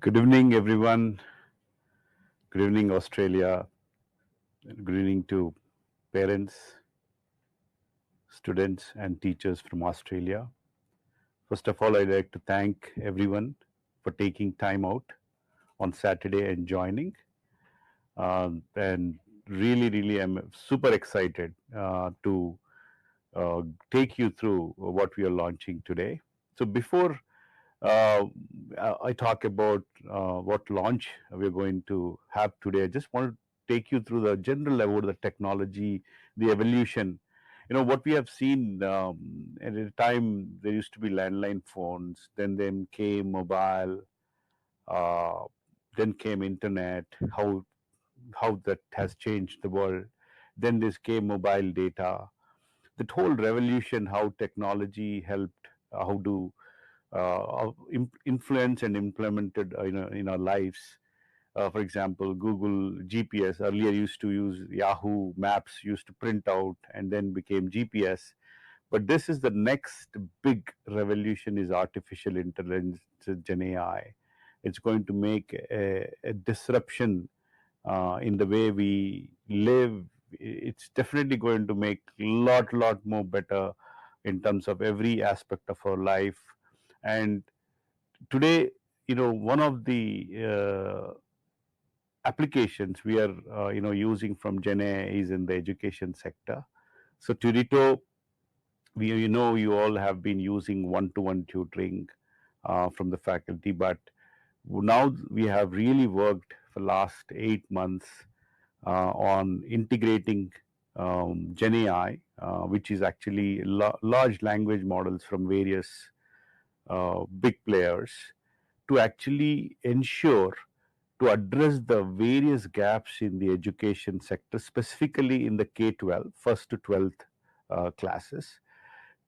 Good evening, everyone. Good evening, Australia. Good evening to parents, students, and teachers from Australia. First of all, I'd like to thank everyone for taking time out on Saturday and joining. And really, I'm super excited to uh, take you through what we are launching today. So, before uh, I talk about what launch we're going to have today, I just want to take you through the general level of the technology, the evolution. What we have seen at a time, there used to be landline phones, then came mobile, uh, then came internet, how that has changed the world. Then this came mobile data, that whole revolution, how technology helped, how do influence and implemented in our lives. For example, Google GPS earlier used to use Yahoo Maps, used to print out and then became GPS. But this is the next big revolution is artificial intelligence, Gen AI. It's going to make a disruption in the way we live. It's definitely going to make lot more better in terms of every aspect of our life. And today, one of the applications we are using from Gen AI is in the education sector. So Turito, you all have been using one-to-one tutoring from the faculty, but now we have really worked for last 8 months on integrating Gen AI, which is actually large language models from various big players, to actually ensure to address the various gaps in the education sector, specifically in the K-12, first to 12th classes.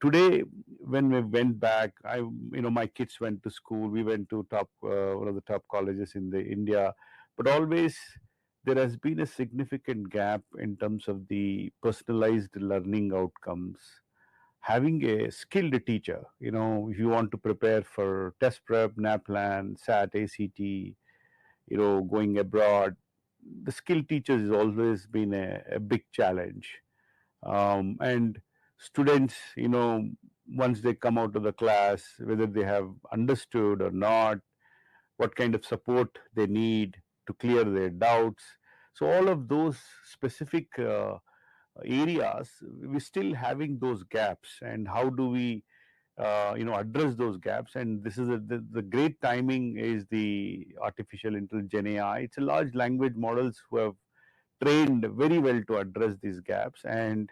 Today, when we went back, my kids went to school. We went to one of the top colleges in the India, but always there has been a significant gap in terms of the personalized learning outcomes. Having a skilled teacher, if you want to prepare for test prep, NAPLAN, SAT, ACT, going abroad, the skilled teachers has always been a big challenge. And students, once they come out of the class, whether they have understood or not, what kind of support they need to clear their doubts. So all of those specific areas, we're still having those gaps. And how do we address those gaps? And this is the great timing is the artificial intelligence, Gen AI. It's a large language models who have trained very well to address these gaps, and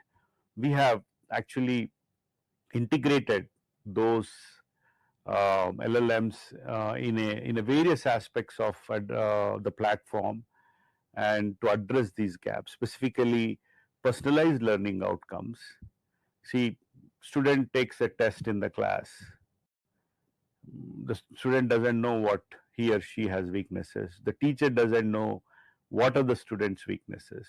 we have actually integrated those LLMs in a various aspects of the platform, and to address these gaps, specifically personalized learning outcomes. See, student takes a test in the class. The student doesn't know what he or she has weaknesses. The teacher doesn't know what are the student's weaknesses.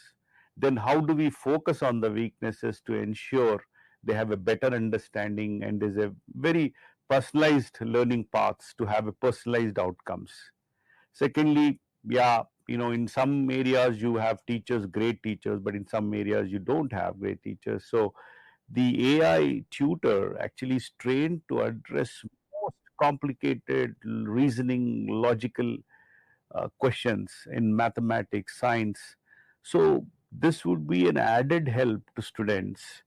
Then how do we focus on the weaknesses to ensure they have a better understanding, and there's a very personalized learning paths to have a personalized outcomes. Secondly, yeah, in some areas you have teachers, great teachers, but in some areas you don't have great teachers. So the AI tutor actually is trained to address most complicated reasoning, logical questions in mathematics, science. So this would be an added help to students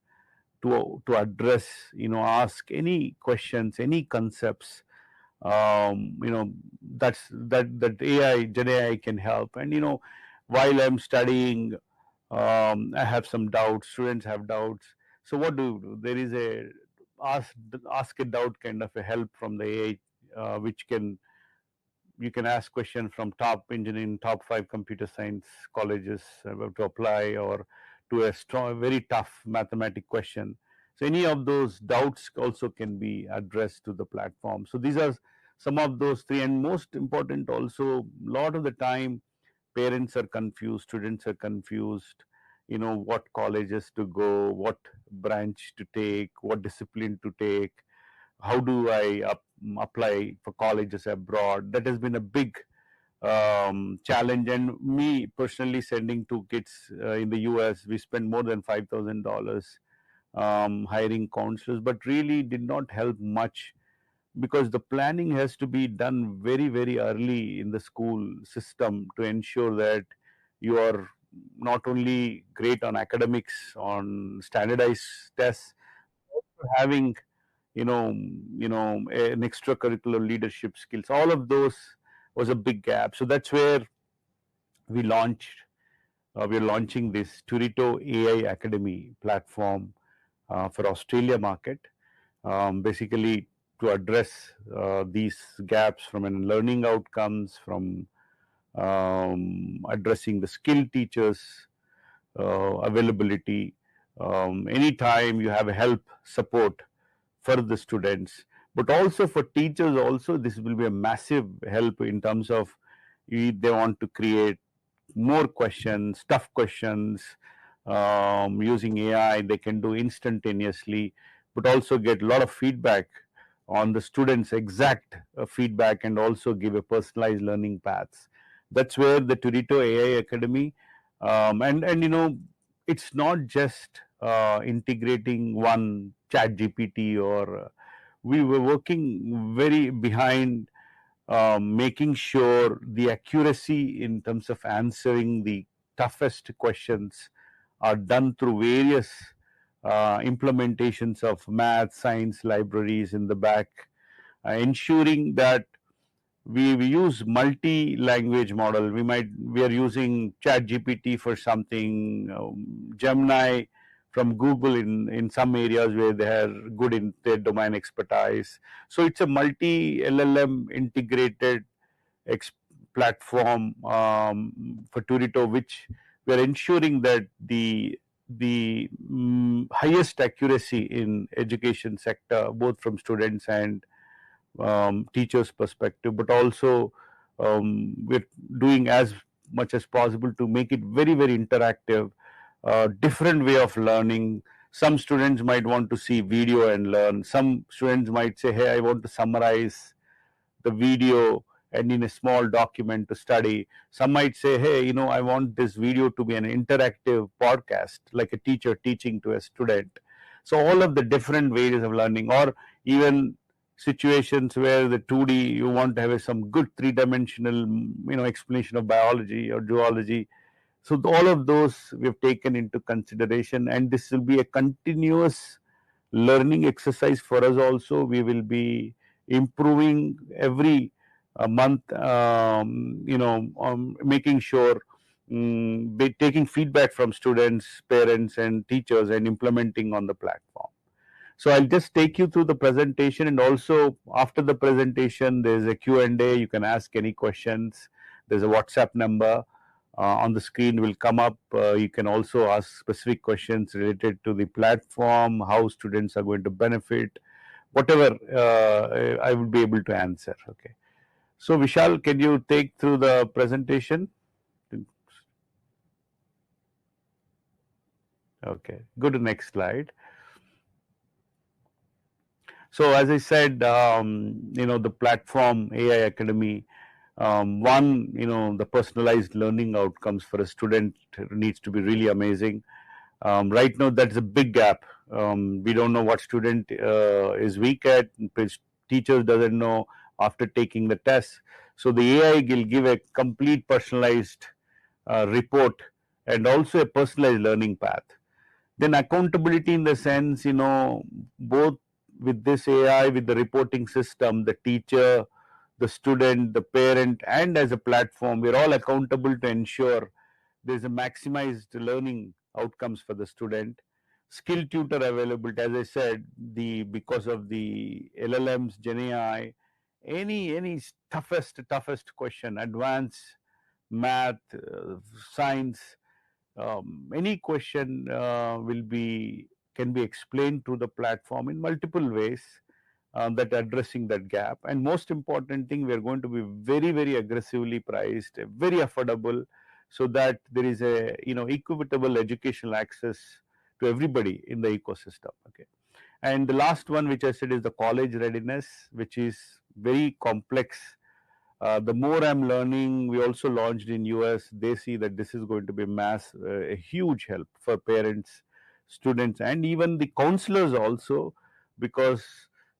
to address, ask any questions, any concepts. That AI, Gen AI can help. And while I'm studying, I have some doubts. Students have doubts. So what do you do? There is a ask ask a doubt kind of a help from the AI, which you can ask questions from top engineering, top five computer science colleges to apply, or to a strong, very tough mathematic question. So any of those doubts also can be addressed to the platform. So these are some of those three, and most important also, a lot of the time parents are confused, students are confused, what colleges to go, what branch to take, what discipline to take, how do I apply for colleges abroad. That has been a big challenge. And me personally sending two kids in the US, we spent more than $5,000 hiring counselors, but really did not help much, because the planning has to be done very, very early in the school system to ensure that you are not only great on academics, on standardized tests, having an extracurricular leadership skills. All of those was a big gap. So that's where we launched. We're launching this Turito AI Academy platform for Australia market, basically to address these gaps from an learning outcomes, from addressing the skill teachers availability. Anytime you have help support for the students, but also for teachers also, this will be a massive help in terms of if they want to create more questions, tough questions, using AI, they can do instantaneously, but also get a lot of feedback on the students' exact feedback, and also give a personalized learning paths. That's where the Turito AI Academy, and it's not just integrating one chat GPT, or we were working very behind making sure the accuracy in terms of answering the toughest questions are done through various implementations of math, science libraries in the back, ensuring that we use multi-language model. We are using Chat GPT for something, Gemini from Google in some areas where they are good in their domain expertise. So it's a multi LLM integrated ex- platform for Turito, which we are ensuring that the highest accuracy in education sector, both from students and teachers' perspective, but also we're doing as much as possible to make it very, very interactive, different way of learning. Some students might want to see video and learn. Some students might say, hey, I want to summarize the video and in a small document to study. Some might say, hey, I want this video to be an interactive podcast, like a teacher teaching to a student. So all of the different ways of learning, or even situations where the 2D, you want to have some good three-dimensional explanation of biology or zoology. So all of those we've taken into consideration, and this will be a continuous learning exercise for us also. We will be improving every month, making sure, taking feedback from students, parents, and teachers, and implementing on the platform. So I'll just take you through the presentation, and also after the presentation, there's a Q&A. You can ask any questions. There's a WhatsApp number on the screen will come up. You can also ask specific questions related to the platform, how students are going to benefit, whatever I will be able to answer. Okay. So Vishal, can you take through the presentation? Okay. Go to next slide. So as I said, the platform AI Academy, one, the personalized learning outcomes for a student needs to be really amazing. Right now, that's a big gap. We don't know what student is weak at. Teachers doesn't know after taking the test. So the AI will give a complete personalized report, and also a personalized learning path. Then accountability in the sense, both with this AI, with the reporting system, the teacher, the student, the parent, and as a platform, we're all accountable to ensure there's a maximized learning outcomes for the student. Skill tutor availability, as I said, because of the LLMs, Gen AI, any toughest question, advanced math, science, any question can be explained to the platform in multiple ways, that addressing that gap. And most important thing, we are going to be very, very aggressively priced, very affordable, so that there is a equitable educational access to everybody in the ecosystem. Okay. And the last one, which I said, is the college readiness, which is very complex The more I'm learning, we also launched in US. They see that this is going to be a huge help for parents, students, and even the counselors also, because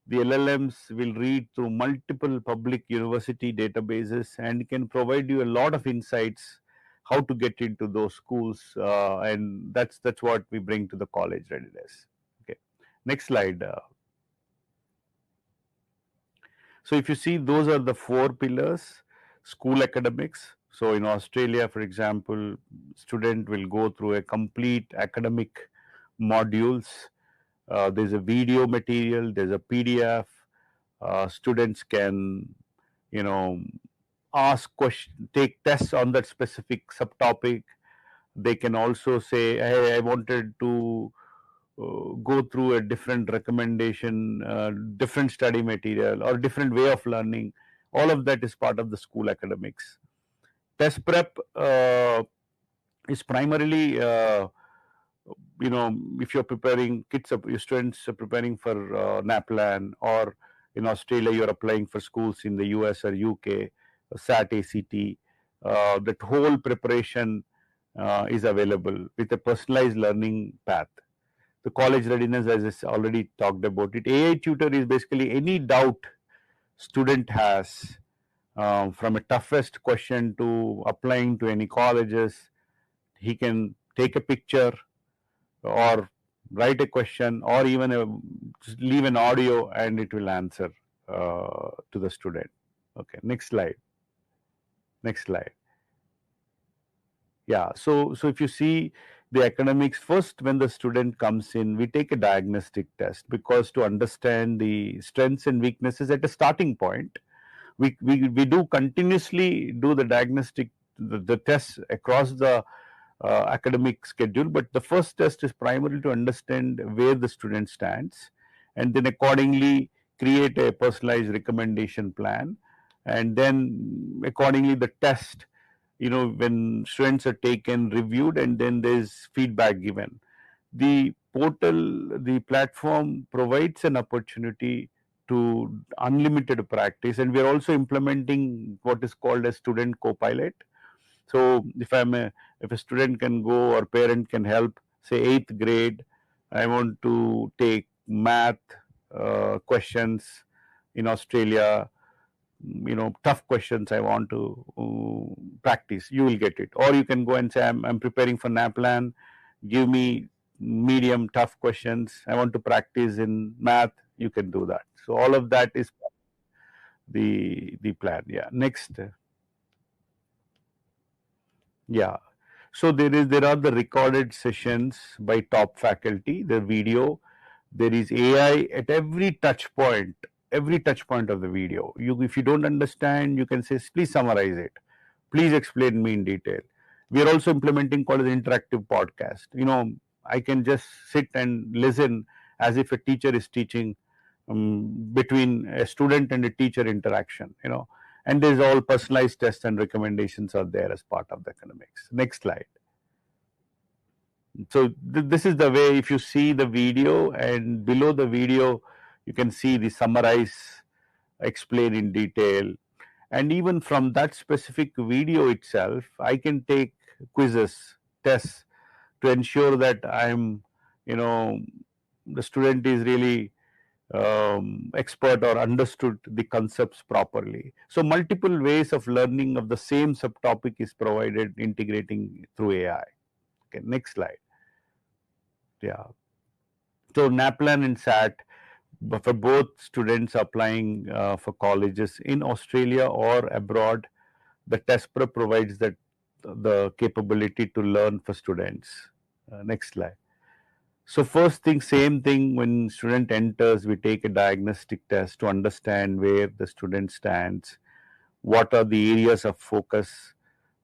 the LLMs will read through multiple public university databases and can provide you a lot of insights how to get into those schools, and that's what we bring to the college readiness. Okay, next slide. So if you see, those are the four pillars. School academics. So in Australia, for example, student will go through a complete academic modules. There's a video material, there's a PDF. Students can, you know, ask question, take tests on that specific subtopic. They can also say, hey, I wanted to go through a different recommendation, different study material, or different way of learning. All of that is part of the school academics. Test prep is primarily, if you're preparing your students are preparing for NAPLAN, or in Australia, you're applying for schools in the US or UK, SAT, ACT. That whole preparation is available with a personalized learning path. The college readiness, as I already talked about it. AI tutor is basically any doubt student has, from a toughest question to applying to any colleges. He can take a picture or write a question, or even just leave an audio, and it will answer to the student. Okay, next slide. Next slide. Yeah, so if you see the academics, first when the student comes in, we take a diagnostic test, because to understand the strengths and weaknesses at a starting point, we do continuously do the diagnostic, the tests across the academic schedule. But the first test is primarily to understand where the student stands, and then accordingly create a personalized recommendation plan, and then accordingly the test, when students are taken, reviewed, and then there's feedback given. The portal, the platform provides an opportunity to unlimited practice, and we are also implementing what is called a student co-pilot. So if a student can go, or parent can help, say 8th grade, I want to take math questions in Australia, tough questions I want to practice, you will get it. Or you can go and say, I'm preparing for NAPLAN, give me medium tough questions, I want to practice in math, you can do that. So all of that is the plan. Yeah, next. Yeah, so there are the recorded sessions by top faculty, the video. There is AI at every touch point of the video. If you don't understand, you can say, please summarize it, please explain me in detail. We are also implementing called an interactive podcast. I can just sit and listen as if a teacher is teaching, between a student and a teacher interaction. And there's all personalized tests and recommendations are there as part of the academics. Next slide. So this is the way, if you see the video, and below the video you can see the summarize, explain in detail. And even from that specific video itself, I can take quizzes, tests, to ensure that the student is really expert or understood the concepts properly. So multiple ways of learning of the same subtopic is provided, integrating through AI. Okay, next slide. Yeah. So NAPLAN and SAT, for both students applying for colleges in Australia or abroad, the test prep provides that the capability to learn for students. Next slide. So first thing, same thing, when student enters, we take a diagnostic test to understand where the student stands, what are the areas of focus,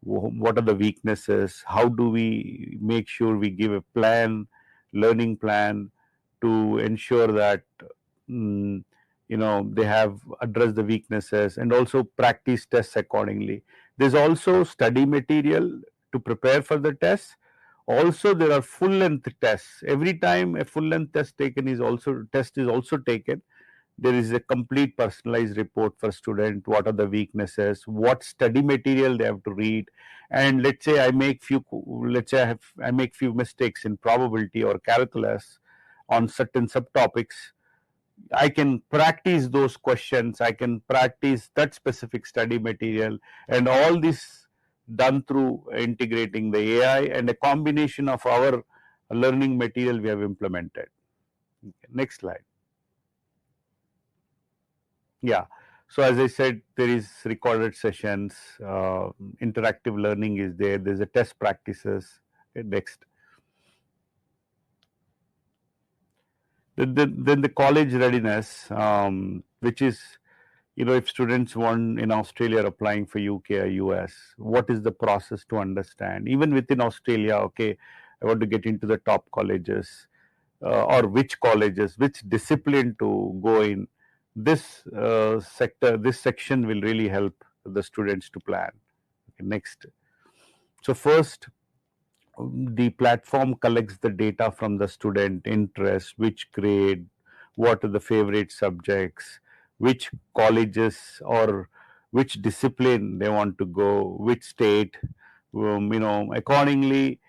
what are the weaknesses, how do we make sure we give a plan, learning plan, to ensure that they have addressed the weaknesses, and also practice tests accordingly. There's also study material to prepare for the tests. Also, there are full length tests. Every time a full length test is also taken, There is a complete personalized report for student. What are the weaknesses? What study material they have to read? And let's say I make few mistakes in probability or calculus on certain subtopics. I can practice those questions. I can practice that specific study material, and all this done through integrating the AI and a combination of our learning material we have implemented. Next slide. Yeah. So as I said, there is recorded sessions, interactive learning is there. There's a test practices. Next. Then the college readiness, which is, if students want in Australia are applying for UK or US, what is the process to understand? Even within Australia, okay, I want to get into the top colleges, or which colleges, which discipline to go in. This section will really help the students to plan. Okay, next. So first, the platform collects the data from the student interest, which grade, what are the favorite subjects, which colleges or which discipline they want to go, which state. Accordingly,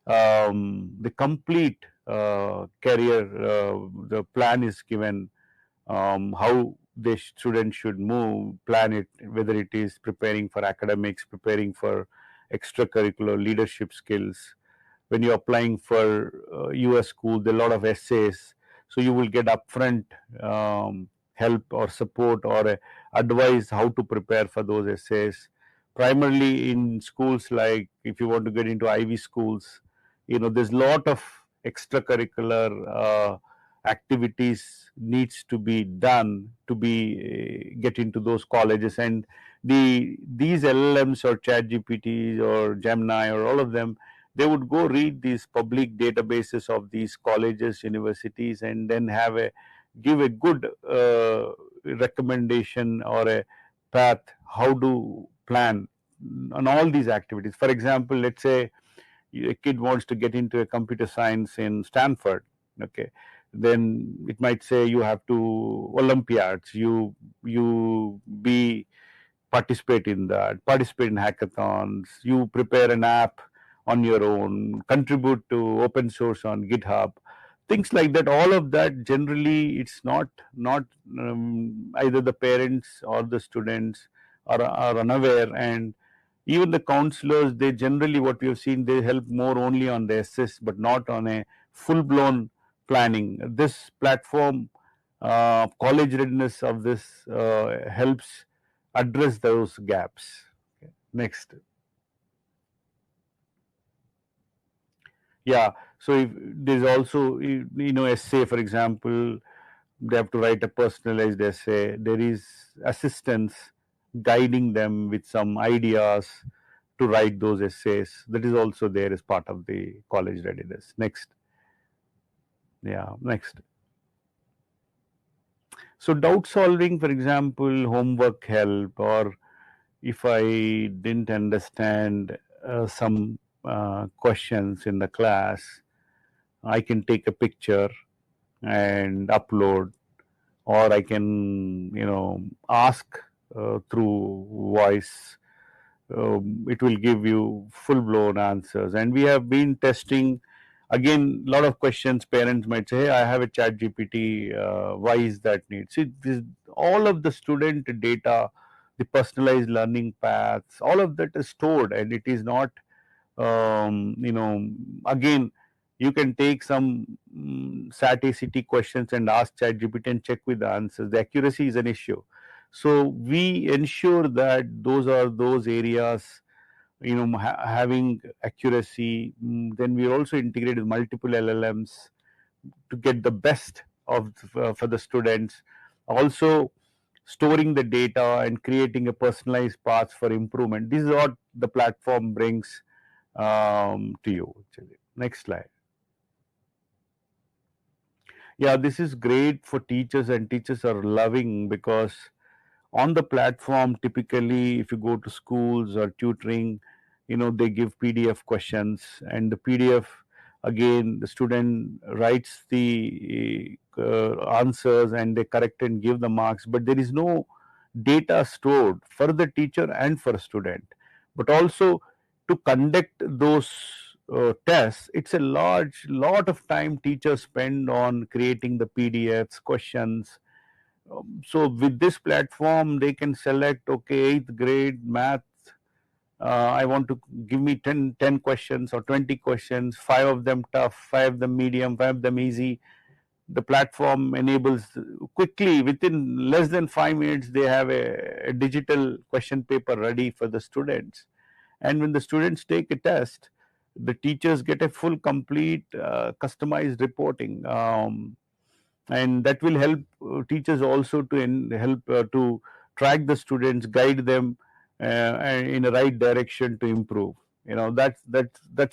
the complete career, the plan is given, how the student should move, plan it, whether it is preparing for academics, preparing for extracurricular leadership skills. When you're applying for US school, there are a lot of essays, so you will get upfront help or support or advice how to prepare for those essays. Primarily in schools, like if you want to get into Ivy schools, there's a lot of extracurricular activities needs to be done to be get into those colleges. And these LLMs or chat GPTs or Gemini or all of them, they would go read these public databases of these colleges, universities, and then give a good recommendation or a path how to plan on all these activities. For example, let's say a kid wants to get into a computer science in Stanford, okay, then it might say you have to Olympiads, you be participate in that, participate in hackathons, you prepare an app on your own, contribute to open source on GitHub, things like that. All of that generally it's not either the parents or the students are unaware. And even the counselors, they generally, what we have seen, they help more only on the assist but not on a full blown planning. This platform, college readiness of this helps address those gaps. Okay. Next. Yeah. So if there's also, essay, for example, they have to write a personalized essay. There is assistance guiding them with some ideas to write those essays. That is also there as part of the college readiness. Next. Yeah. Next. So doubt solving, for example, homework help, or if I didn't understand some questions in the class, I can take a picture and upload, or I can, ask through voice. It will give you full blown answers. And we have been testing. Again, a lot of questions parents might say, hey, I have a chat GPT, why is that need? See, all of the student data, the personalized learning paths, all of that is stored, and it is not, again, you can take some SAT ACT questions and ask chat GPT and check with the answers. The accuracy is an issue. So we ensure that those areas, having accuracy. Then we also integrated multiple LLMs to get the best of for the students. Also storing the data and creating a personalized path for improvement. This is what the platform brings to you. Actually. Next slide. Yeah, this is great for teachers, and teachers are loving because on the platform, typically, if you go to schools or tutoring, they give PDF questions, and the PDF Again, the student writes the answers and they correct and give the marks, but there is no data stored for the teacher and for student. But also to conduct those tests, it's a large lot of time teachers spend on creating the PDFs, questions. So with this platform, they can select, okay, eighth grade math. I want to give me 10 questions or 20 questions, five of them tough, five of them medium, five of them easy. The platform enables quickly, within less than 5 minutes, they have a digital question paper ready for the students. And when the students take a test, the teachers get a full, complete, customized reporting. And that will help teachers also to help to track the students, guide them in the right direction to improve. That's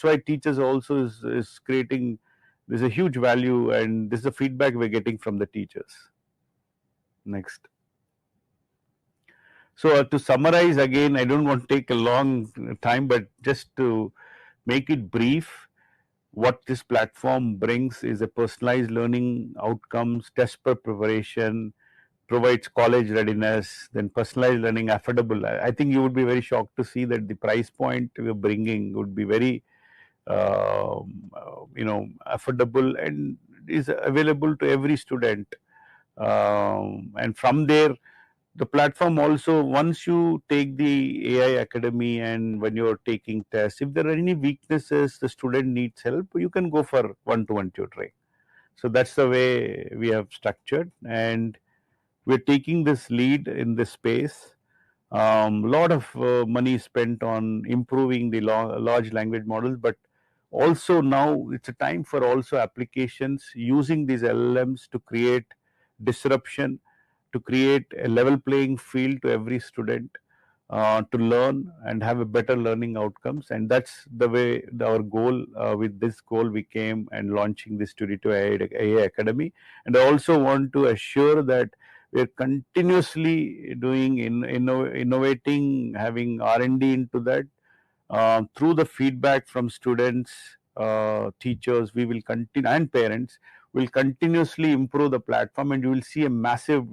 why teachers also is creating. There's a huge value, and this is the feedback we're getting from the teachers. Next. So to summarize again, I don't want to take a long time, but just to make it brief, what this platform brings is a personalized learning outcomes, test prep preparation, provides college readiness, then personalized learning, affordable. I think you would be very shocked to see that the price point we're bringing would be very, affordable and is available to every student. And from there, the platform also, once you take the AI Academy and when you're taking tests, if there are any weaknesses, the student needs help, you can go for one-to-one tutoring. So that's the way we have structured, and we're taking this lead in this space. Lot of money spent on improving the large language models, but also now it's a time for also applications using these LLMs to create disruption, to create a level playing field to every student, to learn and have a better learning outcomes. And that's the way our goal. With this goal, we came and launching this Turito AI Academy. And I also want to assure that we're continuously doing innovating, having R&D into that. Through the feedback from students, teachers, we will continue, and parents will continuously improve the platform, and you will see a massive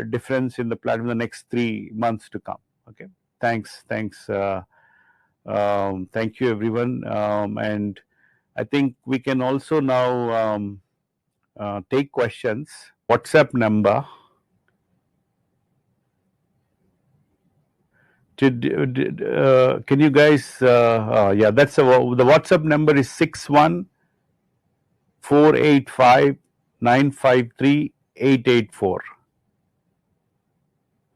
difference in the platform in the next 3 months to come. Okay, thanks. Thank you, everyone. And I think we can also now take questions. WhatsApp number. Can you guys? Yeah, that's the WhatsApp number is 61-485-953-884.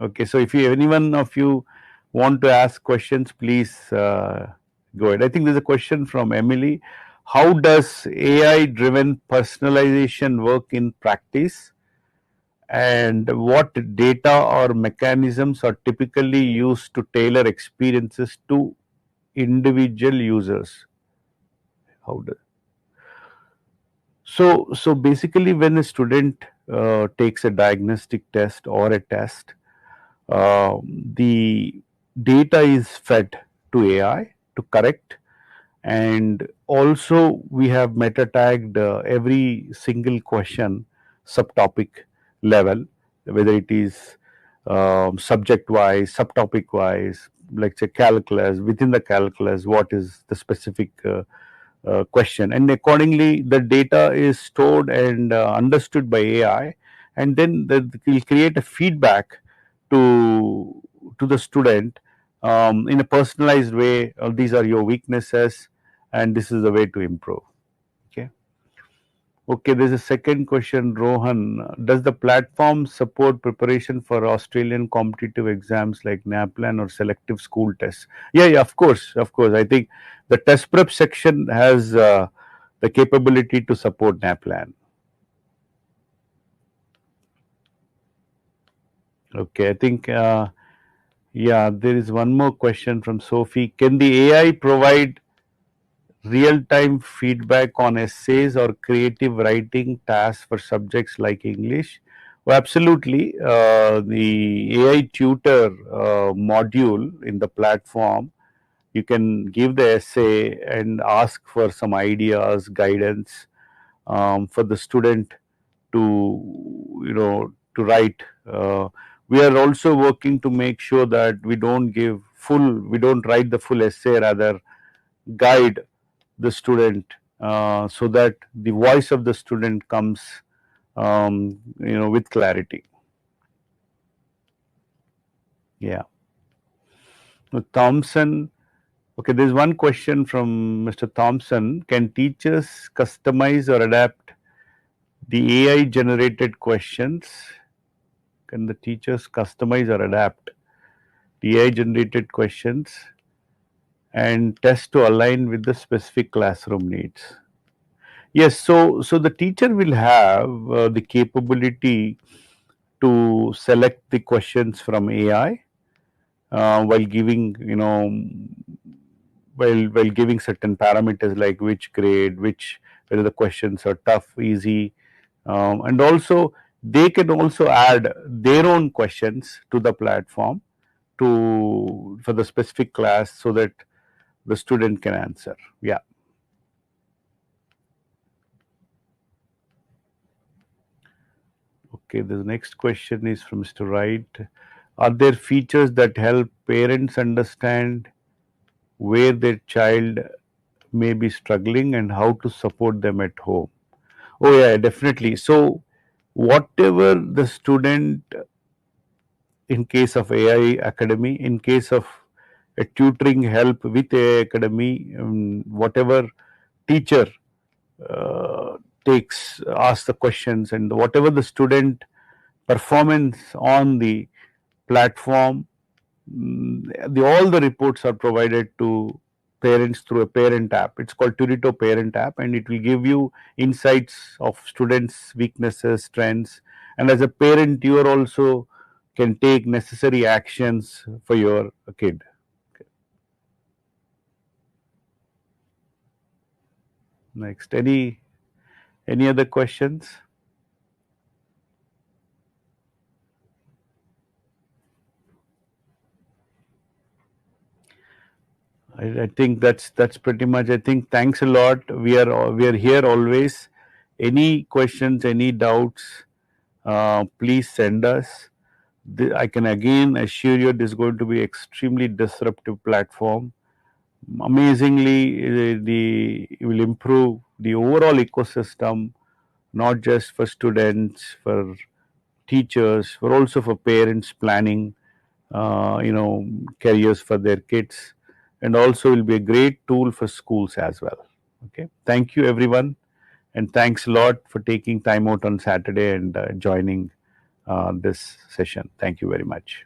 Okay, so if anyone of you want to ask questions, please go ahead. I think there's a question from Emily. How does AI-driven personalization work in practice? And what data or mechanisms are typically used to tailor experiences to individual users? So basically, when a student takes a diagnostic test or a test, the data is fed to AI to correct, and also we have meta tagged every single question subtopic level, whether it is subject wise, subtopic wise, like say calculus, within the calculus, what is the specific question, and accordingly the data is stored and understood by AI, and then will create a feedback to the student in a personalized way. These are your weaknesses, and this is the way to improve. Okay. Okay, there's a second question, Rohan. Does the platform support preparation for Australian competitive exams like NAPLAN or selective school tests? Yeah, of course, of course. I think the test prep section has the capability to support NAPLAN. Okay, I think, yeah, there is one more question from Sophie. Can the AI provide real-time feedback on essays or creative writing tasks for subjects like English? Well, absolutely. The AI tutor module in the platform You can give the essay and ask for some ideas, guidance for the student to write. We are also working to make sure that we don't write the full essay, rather guide the student so that the voice of the student comes with clarity. Yeah. Now, Thompson. Okay, there's one question from Mr. Thompson. Can teachers customize or adapt the AI generated questions? Can the teachers customize or adapt the AI generated questions and test to align with the specific classroom needs? Yes, so the teacher will have the capability to select the questions from AI while giving while giving certain parameters like which grade, which whether the questions are tough, easy, and also they can also add their own questions to the platform to for the specific class so that the student can answer. Yeah. Okay, the next question is from Mr. Wright. Are there features that help parents understand where their child may be struggling and how to support them at home? Oh yeah, definitely. So whatever the student, in case of AI Academy, in case of a tutoring help with AI Academy, whatever teacher asks the questions, and whatever the student performance on the platform, all the reports are provided to parents through a parent app. It's called Turito parent app, and it will give you insights of students' weaknesses, strengths, and as a parent, you are also can take necessary actions for your kid. Next, any other questions? I think that's pretty much. I think thanks a lot. We are here always. Any questions, any doubts, please send us. I can again assure you this is going to be extremely disruptive platform. Amazingly, it will improve the overall ecosystem, not just for students, for teachers, but also for parents planning, careers for their kids, and also will be a great tool for schools as well. Okay, thank you everyone, and thanks a lot for taking time out on Saturday and joining this session. Thank you very much.